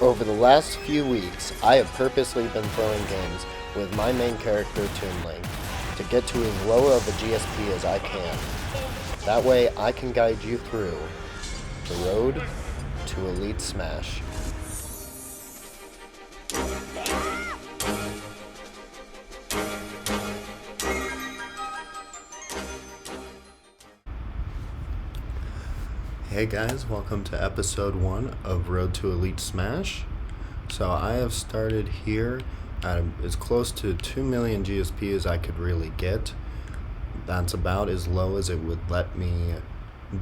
Over the last few weeks, I have purposely been throwing games with my main character, Toon Link, to get to as low of a GSP as I can. That way, I can guide you through the road to Elite Smash. Hey guys, welcome to episode 1 of Road to Elite Smash. So I have started here at as close to 2 million GSP as I could really get. That's about as low as it would let me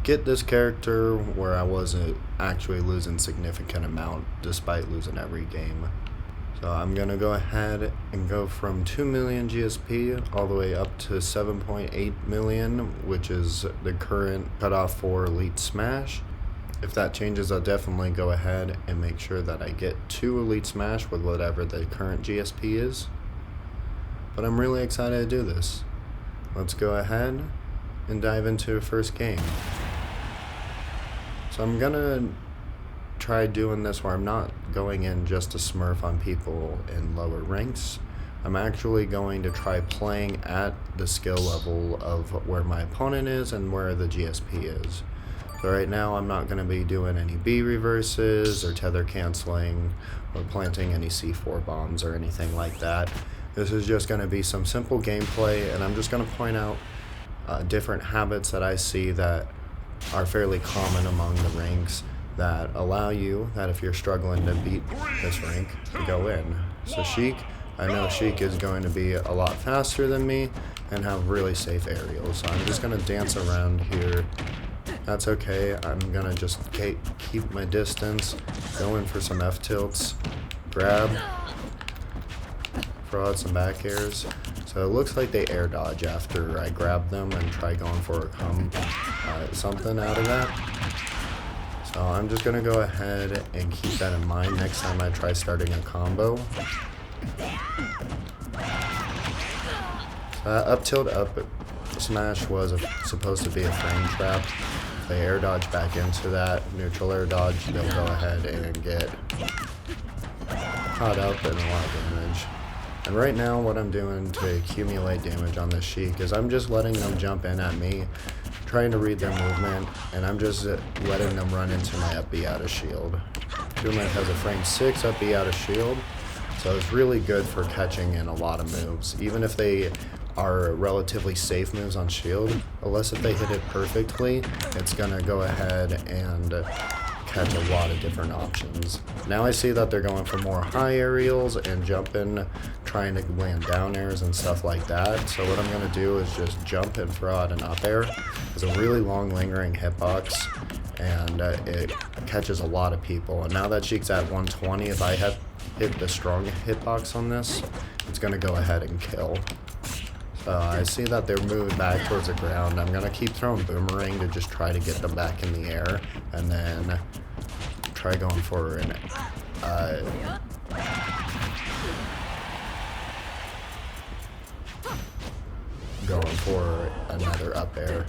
get this character where I wasn't actually losing significant amount despite losing every game. So I'm going to go ahead and go from 2 million GSP all the way up to 7.8 million, which is the current cutoff for Elite Smash. If that changes, I'll definitely go ahead and make sure that I get to Elite Smash with whatever the current GSP is. But I'm really excited to do this. Let's go ahead and dive into the first game. So I'm going to try doing this where I'm not going in just to smurf on people in lower ranks. I'm actually going to try playing at the skill level of where my opponent is and where the GSP is. So right now I'm not going to be doing any B reverses or tether canceling or planting any C4 bombs or anything like that. This is just going to be some simple gameplay, and I'm just going to point out different habits that I see that are fairly common among the ranks that allow you, that if you're struggling to beat this rank, to go in. So Sheik, I know Sheik is going to be a lot faster than me and have really safe aerials. So I'm just going to dance around here. That's okay. I'm going to just keep my distance, go in for some F-tilts, grab, throw out some back airs. So it looks like they air dodge after I grab them and try going for something out of that. So I'm just going to go ahead and keep that in mind next time I try starting a combo. Up tilt up smash was supposed to be a frame trap. If they air dodge back into that, neutral air dodge, they'll go ahead and get caught up in a lot of damage. And right now what I'm doing to accumulate damage on this Sheik is I'm just letting them jump in at me, trying to read their movement, and I'm just letting them run into my up B out of shield. Toon Link has a frame 6 up B out of shield, so it's really good for catching in a lot of moves, even if they are relatively safe moves on shield. Unless if they hit it perfectly, it's gonna go ahead and catch a lot of different options. Now I see that they're going for more high aerials and jumping, trying to land down airs and stuff like that. So what I'm going to do is just jump and throw out an up air. It's a really long lingering hitbox, and it catches a lot of people. And now that Sheik's at 120, if I hit the strong hitbox on this, it's going to go ahead and kill. So I see that they're moving back towards the ground. I'm going to keep throwing Boomerang to just try to get them back in the air, and then try going for an another up air.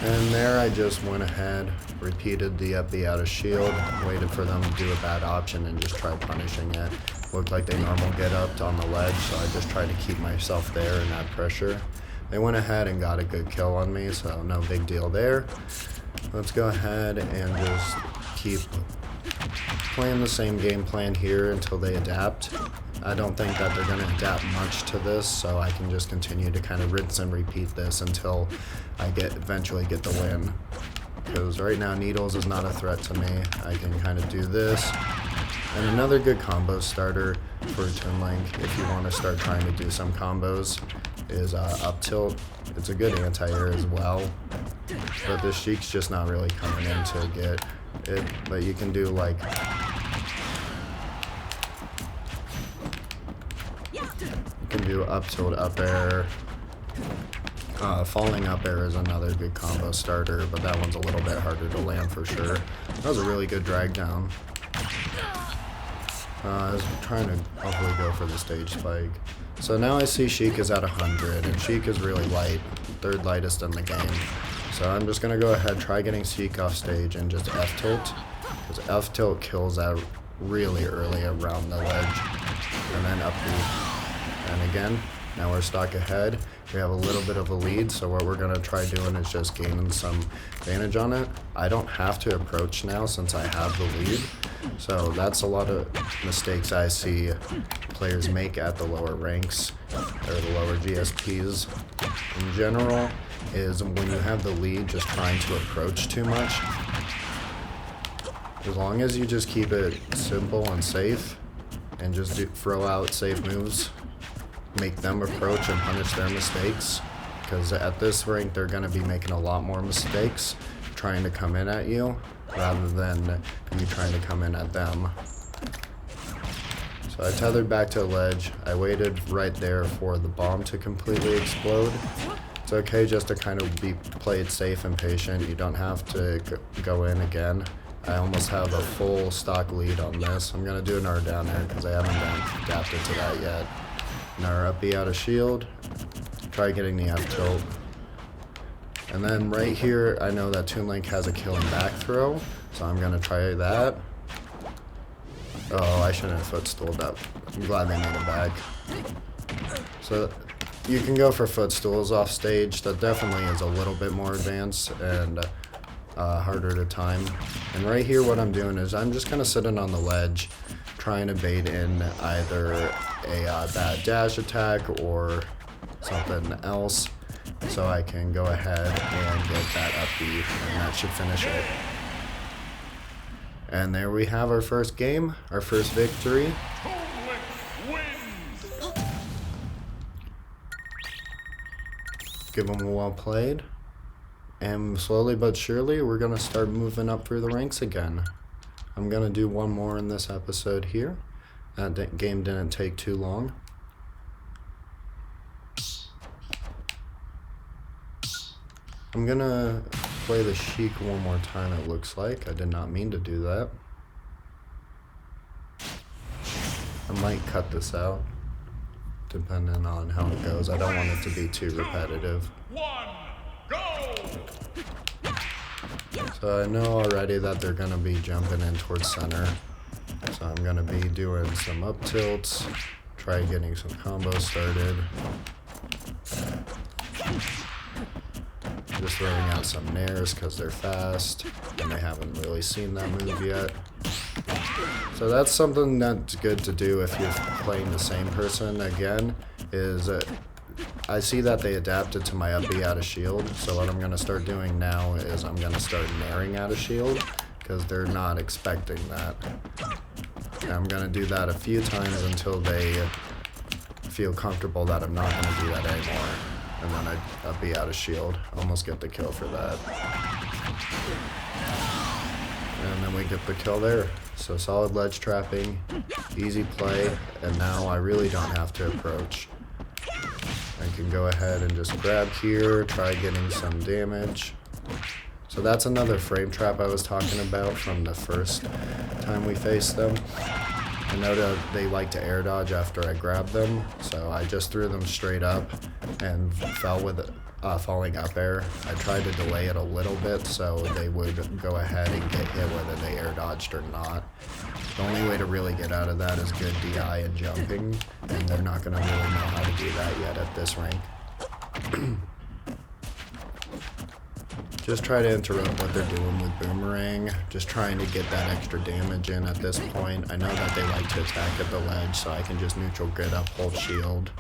And there I just went ahead, repeated the up B out of shield, waited for them to do a bad option and just tried punishing it. Looked like they normal get up on the ledge, so I just tried to keep myself there and add pressure. They went ahead and got a good kill on me, so no big deal there. Let's go ahead and just keep playing the same game plan here until they adapt. I don't think that they're going to adapt much to this, so I can just continue to kind of rinse and repeat this until I eventually get the win. Because right now Needles is not a threat to me. I can kind of do this. And another good combo starter for Toon Link, if you want to start trying to do some combos, is up tilt. It's a good anti-air as well, but this Sheik's just not really coming in to get it. But you can do like up tilt up air. Falling up air is another good combo starter, but that one's a little bit harder to land for sure. That was a really good drag down. I was trying to hopefully go for the stage spike. So now I see Sheik is at 100, and Sheik is really light, third lightest in the game. So I'm just going to go ahead, try getting Sheik off stage and just F-tilt. because F tilt kills out really early around the ledge, and then up B. And again, now we're stuck ahead. We have a little bit of a lead, so what we're gonna try doing is just gaining some advantage on it. I don't have to approach now since I have the lead, so that's a lot of mistakes I see players make at the lower ranks, or the lower GSPs in general, is when you have the lead, just trying to approach too much. As long as you just keep it simple and safe, and just throw out safe moves, make them approach and punish their mistakes, because at this rank they're going to be making a lot more mistakes trying to come in at you rather than you trying to come in at them. So I tethered back to a ledge. I waited right there for the bomb to completely explode. It's okay just to kind of play it safe and patient. You don't have to go in again. I almost have a full stock lead on this. I'm going to do another down air because I haven't adapted to that yet. Another up B out of shield. Try getting the F tilt. And then right here, I know that Toon Link has a killing back throw, so I'm going to try that. Oh, I shouldn't have footstooled up. I'm glad they made it back. So you can go for footstools off stage. That definitely is a little bit more advanced and harder to time. And right here what I'm doing is I'm just kind of sitting on the ledge trying to bait in either a bad dash attack or something else so I can go ahead and get that up B, and that should finish it. And there we have our first game, our first victory. Give them a well played. And slowly but surely, we're going to start moving up through the ranks again. I'm going to do one more in this episode here. That game didn't take too long. I'm going to play the Sheik one more time, it looks like. I did not mean to do that. I might cut this out, depending on how it goes. I don't want it to be too repetitive. So I know already that they're going to be jumping in towards center. So I'm going to be doing some up tilts, try getting some combos started. Just throwing out some nairs because they're fast and they haven't really seen that move yet. So that's something that's good to do if you're playing the same person again, is I see that they adapted to my up B out of shield, so what I'm going to start doing now is I'm going to start nairing out of shield, because they're not expecting that. And I'm going to do that a few times until they feel comfortable that I'm not going to do that anymore. And then I up B out of shield, almost get the kill for that. And then we get the kill there. So solid ledge trapping, easy play, and now I really don't have to approach. I can go ahead and just grab here, try getting some damage. So that's another frame trap I was talking about from the first time we faced them. I know that they like to air dodge after I grab them, so I just threw them straight up and fell with falling up air. I tried to delay it a little bit so they would go ahead and get hit whether they air dodged or not. The only way to really get out of that is good DI and jumping, and they're not going to really know how to do that yet at this rank. Just try to interrupt what they're doing with Boomerang, just trying to get that extra damage in at this point. I know that they like to attack at the ledge, so I can just neutral grid up, hold shield.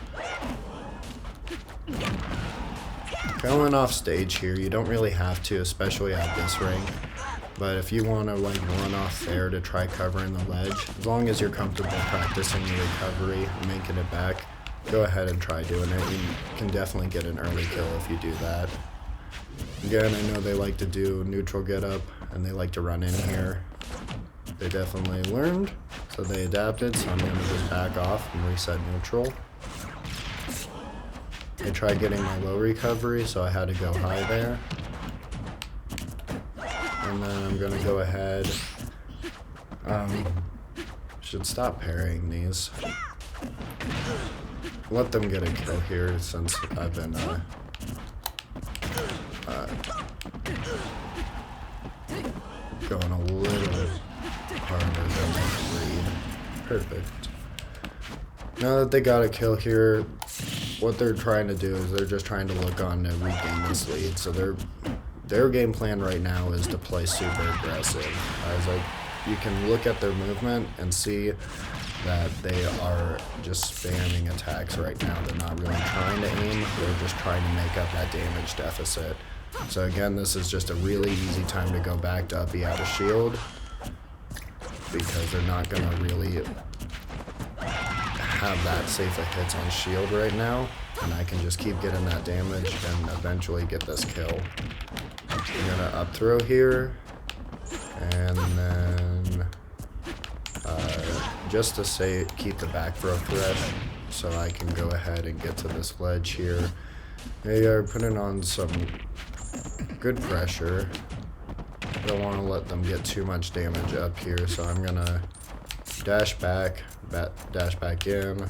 Going off stage here, you don't really have to, especially at this rank. But if you want to like run off there to try covering the ledge, as long as you're comfortable practicing the recovery and making it back, go ahead and try doing it. You can definitely get an early kill if you do that. Again, I know they like to do neutral get up and they like to run in here. They definitely learned, so they adapted, so I'm going to just back off and reset neutral. I tried getting my low recovery, so I had to go high there. And then I'm going to go ahead. Should stop parrying these. Let them get a kill here since I've been going a little harder than I can read. Perfect. Now that they got a kill here, what they're trying to do is they're just trying to look on to regain this lead. So their game plan right now is to play super aggressive. You can look at their movement and see that they are just spamming attacks right now. They're not really trying to aim, they're just trying to make up that damage deficit. So again, this is just a really easy time to go back to up E out of shield, because they're not going to really have that safe of hits on shield right now, and I can just keep getting that damage and eventually get this kill. I'm going to up throw here, and then just to say keep the back throw fresh so I can go ahead and get to this ledge here. They are putting on some good pressure. I don't want to let them get too much damage up here, so I'm gonna dash back in,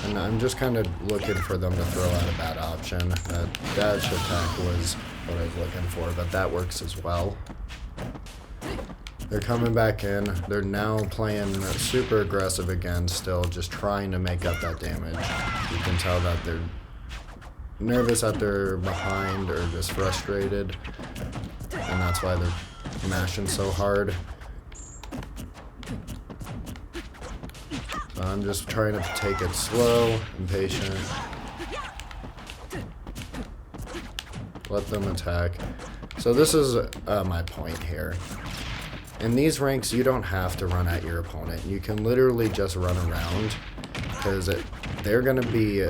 and I'm just kind of looking for them to throw out a bad option. That dash attack was what I was looking for, but that works as well. They're coming back in. They're now playing super aggressive again, still just trying to make up that damage. You can tell that they're nervous that they're behind or just frustrated, and that's why they're mashing so hard. So I'm just trying to take it slow and patient. Let them attack. So this is my point here. In these ranks, you don't have to run at your opponent. You can literally just run around, because they're going to be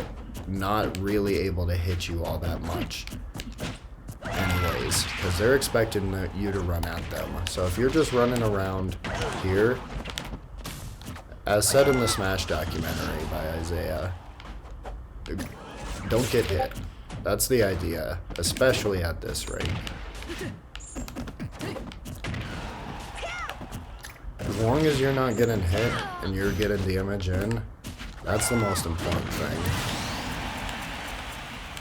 not really able to hit you all that much anyways, because they're expecting you to run at them. So if you're just running around here, as said in the Smash documentary by Isaiah, don't get hit. That's the idea, especially at this rate. As long as you're not getting hit and you're getting damage in, that's the most important thing.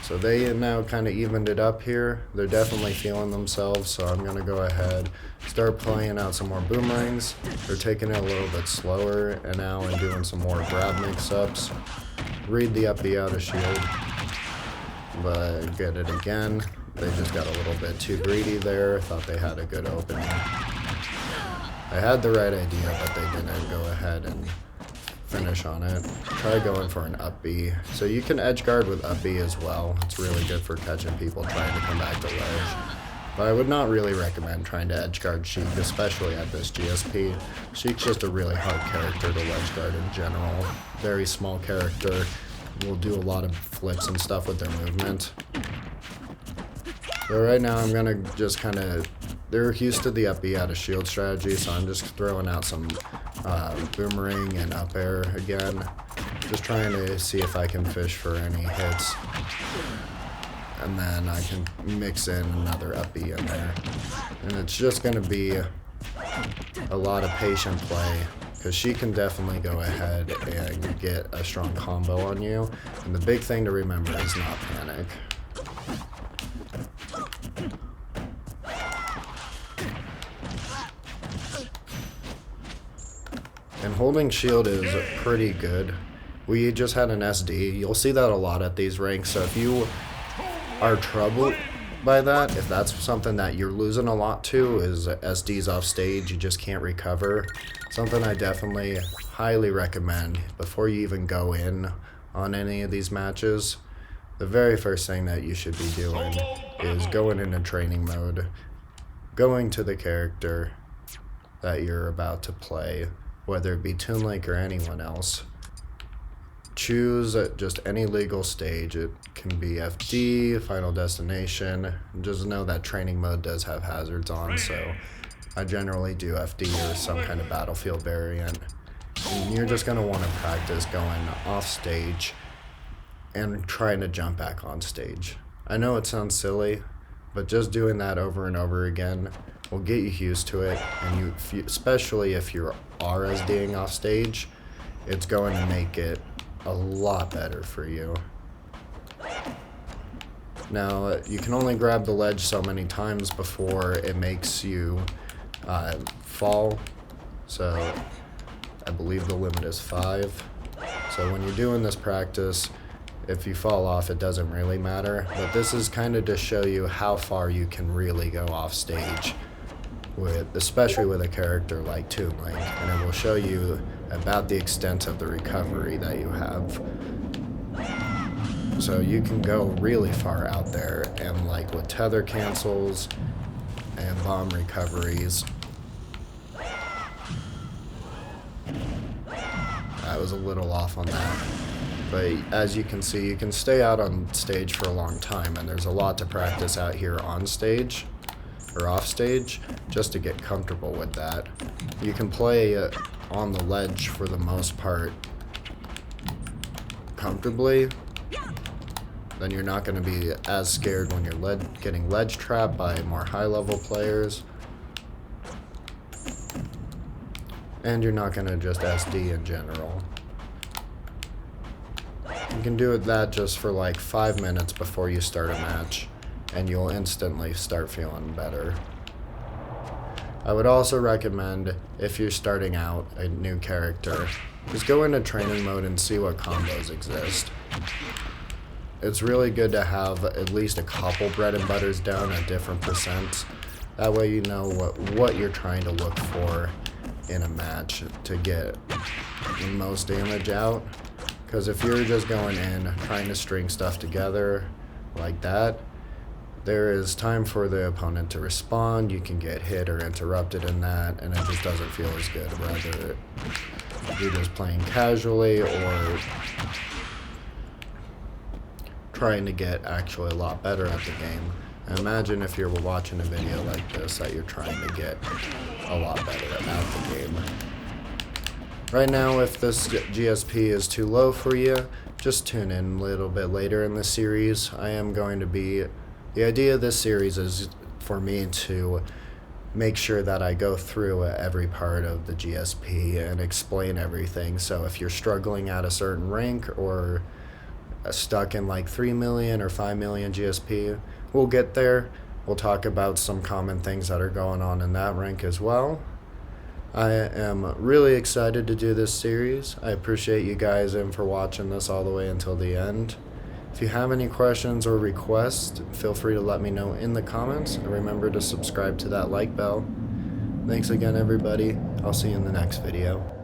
So they now kind of evened it up here. They're definitely feeling themselves, so I'm going to go ahead, start playing out some more boomerangs. They're taking it a little bit slower and now and doing some more grab mix-ups. Read the up B out of shield, but get it again. They just got a little bit too greedy there. Thought they had a good opening. I had the right idea, but they didn't go ahead and finish on it. Try going for an up B. So you can edge guard with up B as well. It's really good for catching people trying to come back to ledge. But I would not really recommend trying to edge guard Sheik, especially at this GSP. Sheik's just a really hard character to ledge guard in general. Very small character. Will do a lot of flips and stuff with their movement. So right now I'm gonna just kind of, they're used to the up B out of shield strategy, so I'm just throwing out some boomerang and up air again. Just trying to see if I can fish for any hits. And then I can mix in another up B in there. And it's just gonna be a lot of patient play, because she can definitely go ahead and get a strong combo on you. And the big thing to remember is not panic. And holding shield is pretty good. We just had an SD. You'll see that a lot at these ranks, so if you are troubled by that, if that's something that you're losing a lot to, is SDs off stage, you just can't recover. Something I definitely highly recommend before you even go in on any of these matches. The very first thing that you should be doing is going into training mode, going to the character that you're about to play, whether it be Toon Link or anyone else. Choose just any legal stage. It can be FD, Final Destination. Just know that training mode does have hazards on, so I generally do FD or some kind of battlefield variant. And you're just going to want to practice going off stage and trying to jump back on stage. I know it sounds silly, but just doing that over and over again will get you used to it, and especially if you are SDing off stage, it's going to make it a lot better for you. Now, you can only grab the ledge so many times before it makes you fall. So, I believe the limit is 5. So when you're doing this practice, if you fall off, it doesn't really matter. But this is kind of to show you how far you can really go off stage, especially with a character like Toon Link. And it will show you about the extent of the recovery that you have. So you can go really far out there, and like with tether cancels and bomb recoveries. I was a little off on that. But as you can see, you can stay out on stage for a long time, and there's a lot to practice out here on stage, or off stage, just to get comfortable with that. You can play on the ledge for the most part comfortably. Then you're not going to be as scared when you're getting ledge trapped by more high-level players. And you're not going to just SD in general. You can do that just for like 5 minutes before you start a match, and you'll instantly start feeling better. I would also recommend, if you're starting out a new character, just go into training mode and see what combos exist. It's really good to have at least a couple bread and butters down at different percents. That way you know what you're trying to look for in a match to get the most damage out. Because if you're just going in trying to string stuff together like that, there is time for the opponent to respond. You can get hit or interrupted in that, and it just doesn't feel as good. Whether you're just playing casually or trying to get actually a lot better at the game. And imagine if you're watching a video like this that you're trying to get a lot better at the game. Right now, if this GSP is too low for you, just tune in a little bit later in the series. The idea of this series is for me to make sure that I go through every part of the GSP and explain everything. So if you're struggling at a certain rank or stuck in like 3 million or 5 million GSP, we'll get there. We'll talk about some common things that are going on in that rank as well. I am really excited to do this series. I appreciate you guys for watching this all the way until the end. If you have any questions or requests, feel free to let me know in the comments. And remember to subscribe to that like bell. Thanks again, everybody. I'll see you in the next video.